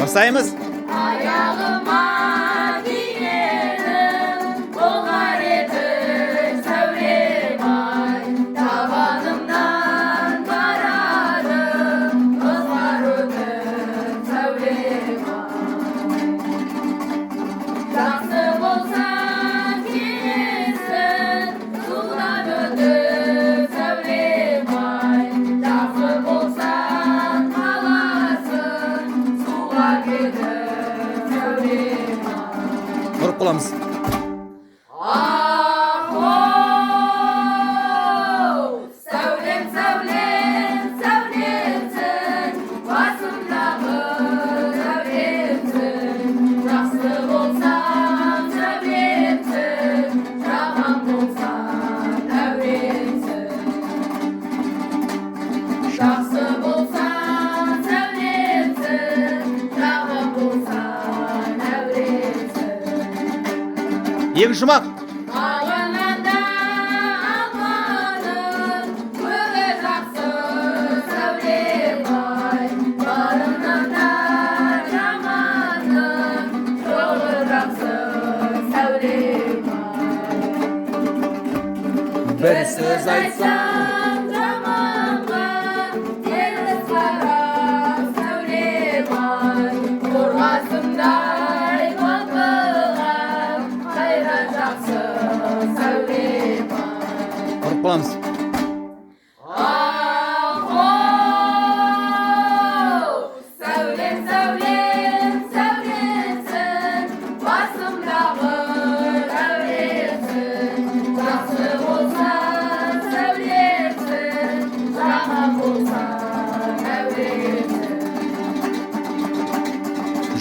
Başlayımız. Ayağıma giyerim, boğar eder Sevrimay. Tavanımdan kararım, kızlar öper Sevrimay. Жақсы болсаң келесің, судан өтіп Сәулем-ай. Жақсы болсаң қаласың, суға кетіп Сәулем-ай. Ұрып қаламыз. Ах-оу, Сәулем, Сәулем, Сәулемсің, басымдағы Сәулемсің. Жақсы болсаң Сәулемсің, жаман болсаң Әуремсің. Жақсы болсаң Сәулемсің, жаман болсаң Әуремсің. Екі жұмақ. Ағынында алғаның, көңі жақсы Сәулем-ай. Барыңнан жаманның, жолы жақсы Сәулем-ай. Бір сөз айтсаң, жаманға, теріс қарап Сәулем-ай. Қорғасындай балқыған, қайран жақсы Сәулем-ай. ұрып қаламыз. Ах-оу, Сәулем, Сәулем, Сәулемсің, басымдағы Әуремсің. Жақсы болсаң Сәулемсің, жаман болсаң Әуремсің.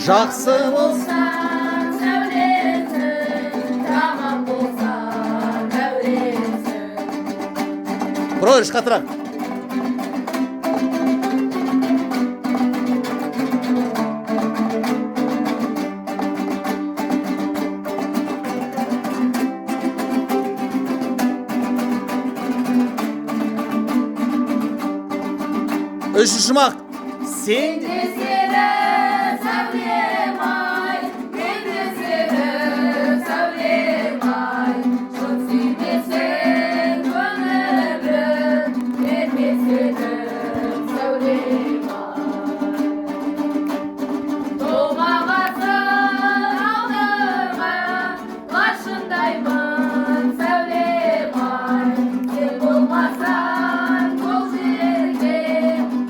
Жақсы болсын. Болсаң Сәулемсің, жаман болсаң Әуремсің. Бұройыш қатырақ. Үш жұмақ. Сен Сені Сәулем-ай, мені сені Сәулем-ай. Шын сүймесең көңілім, бермес едім Сәулем-ай. Толмағасын алдырған, лашындаймын Сәулем-ай. Сен болмасаң бұл жерге,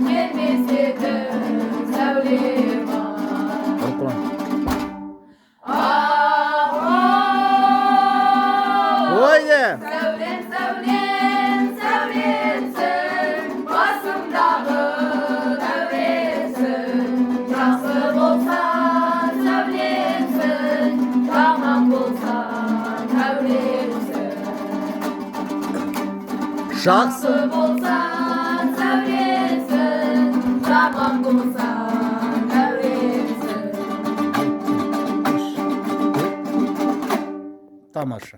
келмес едім Сәулем-ай. ұрып қаламыз. Ах-оу, Ойде. Сәулем, Сәулем, Сәулемсің, басымдағы Әуремсің. Жақсы болсаң Сәулемсің, жаман болсаң Әуремсің. Жақсы. Жақсы болсаң Сәулемсің, жаман болсаң Әуремсің. Тамаша.